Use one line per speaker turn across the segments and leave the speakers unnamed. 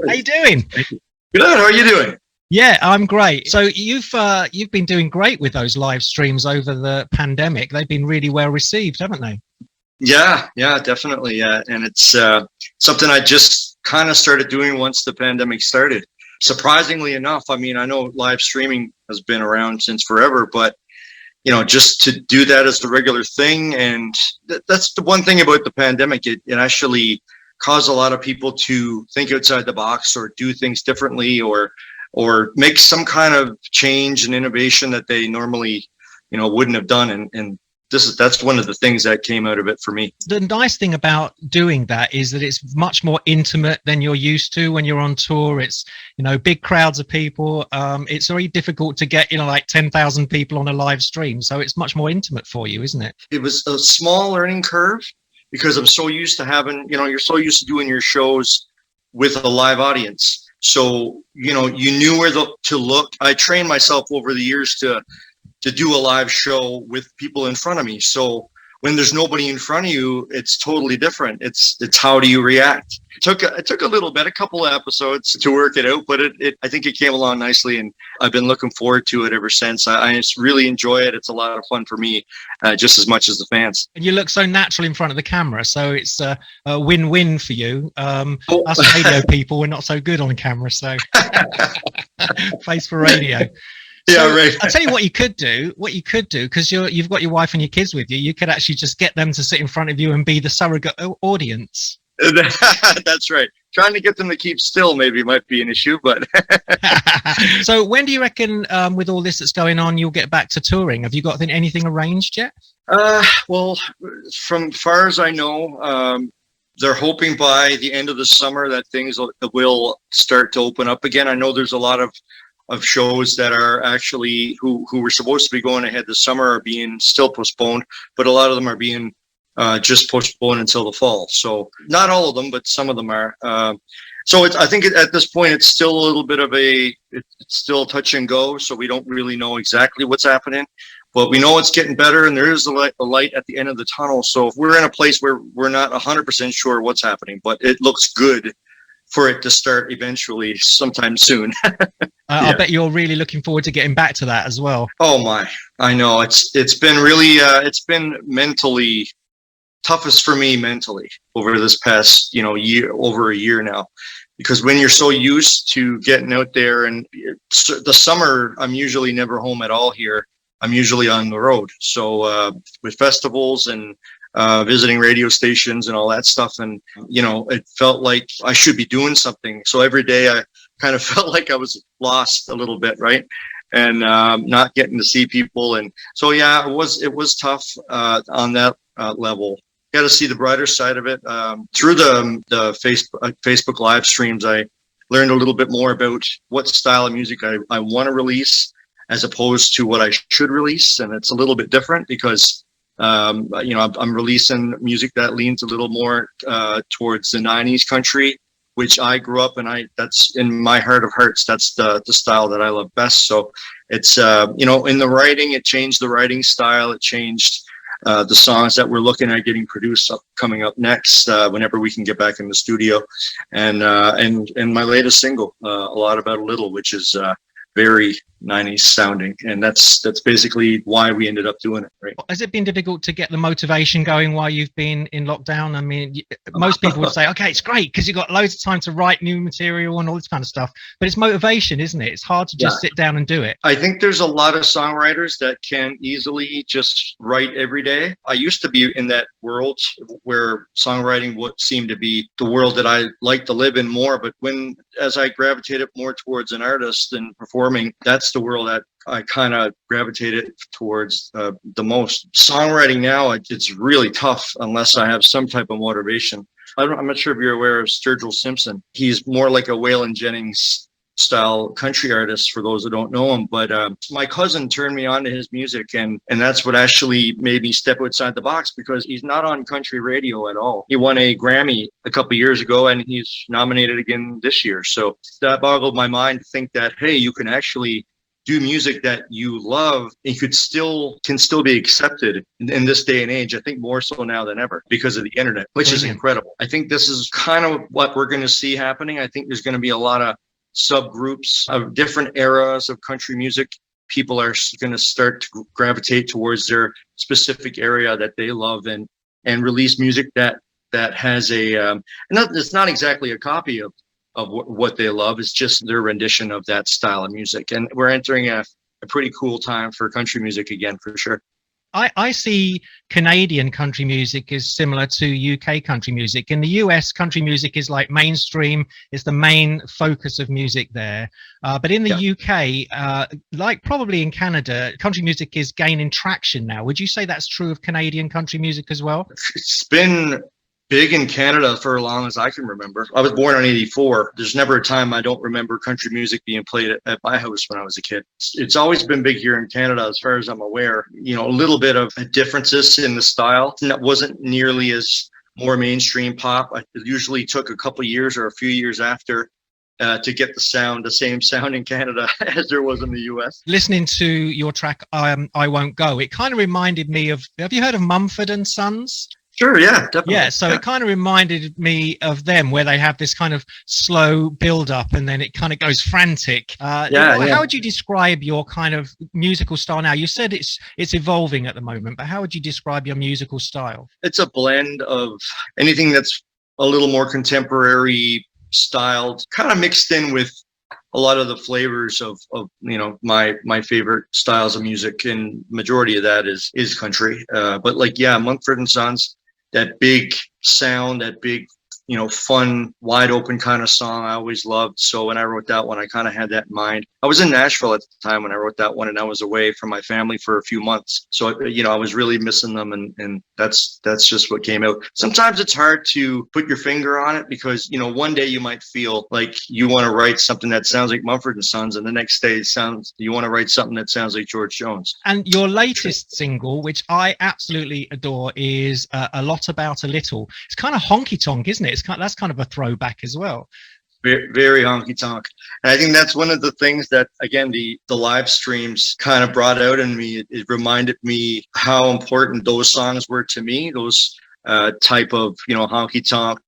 How you doing?
Good. How are you doing?
Yeah, I'm great. So you've been doing great with those live streams over the pandemic. They've been really well received, haven't they?
Yeah, definitely. Yeah, and it's something I just kind of started doing once the pandemic started. Surprisingly enough, I mean, I know live streaming has been around since forever, but just to do that as the regular thing, and that's the one thing about the pandemic. It actually caused a lot of people to think outside the box or do things differently, or make some kind of change and innovation that they normally, wouldn't have done. And that's one of the things that came out of it for me.
The nice thing about doing that is that it's much more intimate than you're used to when you're on tour. It's, big crowds of people. It's very difficult to get, like 10,000 people on a live stream. So it's much more intimate for you, isn't it?
It was a small learning curve because I'm so used to having, you're so used to doing your shows with a live audience. So, you knew where to look. I trained myself over the years to do a live show with people in front of me. So when there's nobody in front of you, it's totally different. It's how do you react? It took a little bit, a couple of episodes to work it out, but I think it came along nicely, and I've been looking forward to it ever since. I just really enjoy it. It's a lot of fun for me, just as much as the fans.
And you look so natural in front of the camera, so it's a win-win for you. Us radio people, we're not so good on camera, so face for radio.
Yeah, right.
I'll tell you what you could do, because you've got your wife and your kids with you. You could actually just get them to sit in front of you and be the surrogate audience.
That's right. Trying to get them to keep still maybe might be an issue, but.
So when do you reckon, with all this that's going on, you'll get back to touring? Have you got anything arranged yet?
Well, from far as I know, they're hoping by the end of the summer that things will start to open up again. I know there's a lot of shows that are actually who were supposed to be going ahead this summer are being still postponed, but a lot of them are being just postponed until the fall. So not all of them, but some of them are. So I think at this point it's still a little bit of it's still touch and go. So we don't really know exactly what's happening, but we know it's getting better, and there is a light at the end of the tunnel. So if we're in a place where we're not 100% sure what's happening, but it looks good for it to start eventually sometime soon.
I bet you're really looking forward to getting back to that as well.
Oh my, I know. It's been really, it's been mentally toughest for me mentally over this past, over a year now, because when you're so used to getting out there, and the summer, I'm usually never home at all here. I'm usually on the road. So with festivals and visiting radio stations and all that stuff. And, it felt like I should be doing something. So every day I kind of felt like I was lost a little bit. Right. And not getting to see people. And so, yeah, it was tough on that level. Got to see the brighter side of it. Through the Facebook live streams, I learned a little bit more about what style of music I want to release as opposed to what I should release. And it's a little bit different because I'm releasing music that leans a little more towards the 90s country, which I grew up, and that's in my heart of hearts. That's the style that I love best. So it's, in the writing, it changed the writing style. It changed the songs that we're looking at getting produced coming up next whenever we can get back in the studio. And my latest single, A Lot About a Little, which is very 90s sounding, and that's basically why we ended up doing it. Right?
Has it been difficult to get the motivation going while you've been in lockdown? I mean, most people would say, okay, it's great because you've got loads of time to write new material and all this kind of stuff, but it's motivation, isn't it? It's hard to just sit down and do it.
I think there's a lot of songwriters that can easily just write every day. I used to be in that world where songwriting would seem to be the world that I like to live in more, but as I gravitated more towards an artist and performing, that's the world that I kind of gravitated towards the most. Songwriting now, it's really tough unless I have some type of motivation. I'm not sure if you're aware of Sturgill Simpson. He's more like a Waylon Jennings style country artist for those that don't know him. But my cousin turned me on to his music, and that's what actually made me step outside the box, because he's not on country radio at all. He won a Grammy a couple of years ago, and he's nominated again this year. So that boggled my mind to think that, hey, you can actually do music that you love and can still be accepted in this day and age. I think more so now than ever because of the internet, which is incredible. I think this is kind of what we're going to see happening. I think there's going to be a lot of subgroups of different eras of country music. People are going to start to gravitate towards their specific area that they love and release music that has it's not exactly a copy of what they love. It's just their rendition of that style of music. And we're entering a pretty cool time for country music again, for sure.
I see Canadian country music is similar to UK country music. In the US, country music is like mainstream. It's the main focus of music there. But in the UK, like probably in Canada, country music is gaining traction now. Would you say that's true of Canadian country music as well?
It's been big in Canada for as long as I can remember. I was born in '84. There's never a time I don't remember country music being played at my house when I was a kid. It's always been big here in Canada, as far as I'm aware. You know, a little bit of differences in the style. It wasn't nearly as more mainstream pop. It usually took a couple of years or a few years after to get the same sound in Canada as there was in the US.
Listening to your track, I Won't Go, it kind of reminded me of, have you heard of Mumford and Sons?
Sure, yeah, definitely.
Yeah, so it kind of reminded me of them, where they have this kind of slow build-up and then it kind of goes frantic. How would you describe your kind of musical style now? You said it's evolving at the moment, but how would you describe your musical style? It's
a blend of anything that's a little more contemporary styled, kind of mixed in with a lot of the flavors of you know, my favorite styles of music, and majority of that is country. But like, yeah, Mumford and Sons, that big sound, that big, you know, fun, wide open kind of song I always loved. So when I wrote that one, I kind of had that in mind. I was in Nashville at the time when I wrote that one, and I was away from my family for a few months. So, you know, I was really missing them, and that's just what came out. Sometimes it's hard to put your finger on it because, you know, one day you might feel like you want to write something that sounds like Mumford and Sons, and the next day you want to write something that sounds like George Jones.
And your latest single, which I absolutely adore, is A Lot About a Little. It's kind of honky tonk, isn't it? That's kind of a throwback as well.
Very, very honky tonk. And I think that's one of the things that, again, the live streams kind of brought out in me. It reminded me how important those songs were to me. Those type of, you know, honky tonk,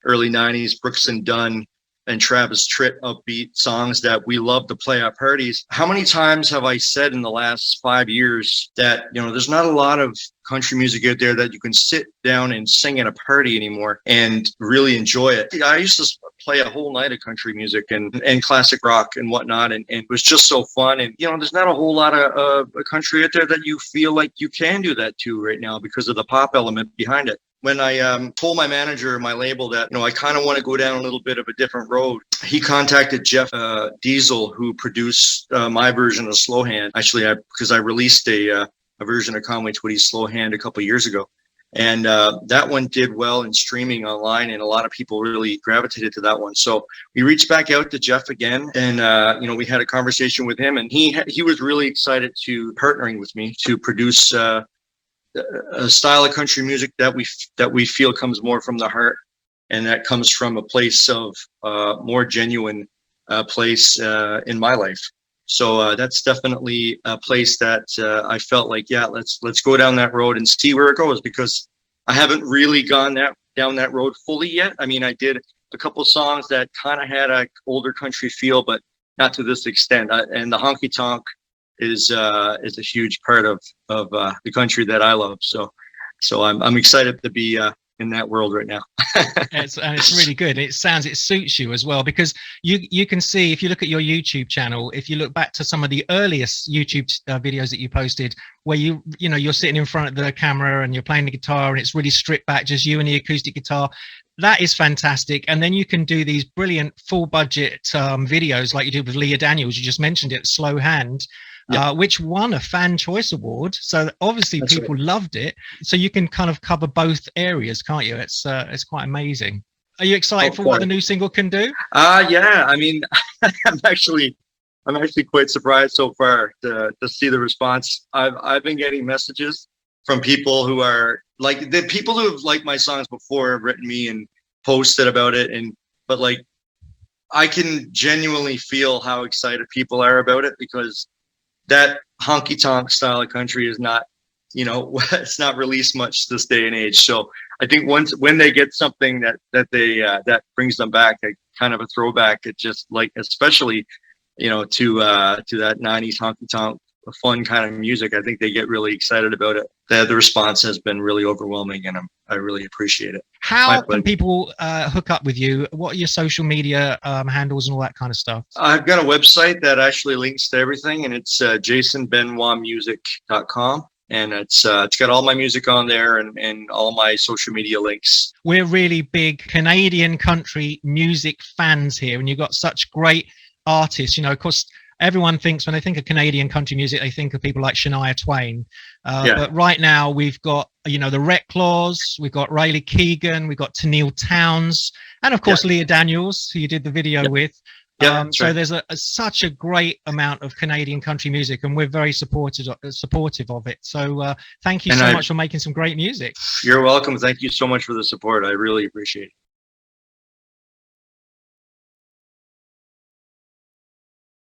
early '90s Brooks and Dunn and Travis Tritt upbeat songs that we love to play at parties. How many times have I said in the last 5 years that, you know, there's not a lot of country music out there that you can sit down and sing at a party anymore and really enjoy it. I used to play a whole night of country music and classic rock and whatnot, and it was just so fun. And, you know, there's not a whole lot of country out there that you feel like you can do that to right now because of the pop element behind it. When I told my manager, my label, that, you know, I kind of want to go down a little bit of a different road, he contacted Jeff Diesel, who produced my version of Slow Hand. Actually, because I released a version of Conway Twitty's Slow Hand a couple of years ago. And that one did well in streaming online, and a lot of people really gravitated to that one. So we reached back out to Jeff again, and you know, we had a conversation with him, and he was really excited to partnering with me to produce a style of country music that we feel comes more from the heart, and that comes from a place of more genuine place in my life. So that's definitely a place that I felt like, yeah, let's go down that road and see where it goes, because I haven't really gone down that road fully yet. I mean, I did a couple of songs that kind of had a older country feel, but not to this extent. And the honky tonk is a huge part of the country that I love. So I'm excited to be in that world right now.
And it's really good. It suits you as well, because you can see, if you look at your YouTube channel, if you look back to some of the earliest YouTube videos that you posted, where you're sitting in front of the camera and you're playing the guitar and it's really stripped back, just you and the acoustic guitar. That is fantastic. And then you can do these brilliant full budget videos like you did with Leah Daniels. You just mentioned it, Slow Hand. Yeah. Which won a Fan Choice Award. So obviously people loved it. So you can kind of cover both areas, can't you? It's quite amazing. Are you excited for what the new single can do?
Yeah. I mean, I'm actually quite surprised so far to see the response. I've been getting messages from people who are like, the people who have liked my songs before have written me and posted about it, but like, I can genuinely feel how excited people are about it, because that honky tonk style of country is not, you know, it's not released much this day and age. So I think when they get something that brings them back, a kind of a throwback, it just like, especially, you know, to that 90s honky tonk fun kind of music, I think they get really excited about it. The response has been really overwhelming, and I really appreciate it.
How can people hook up with you? What are your social media handles and all that kind of stuff?
I've got a website that actually links to everything, and it's jasonbenoitmusic.com. And it's got all my music on there and all my social media links.
We're really big Canadian country music fans here, and you've got such great artists. You know, of course, everyone thinks when they think of Canadian country music, they think of people like Shania Twain. But right now we've got, you know, the Reclaws, we've got Riley Keegan, we've got Tennille Townes, and of course Leah Daniels, who you did the video with. So right. There's such a great amount of Canadian country music, and we're very supportive of it. So thank you so much for making some great music.
You're welcome. Thank you so much for the support. I really appreciate it.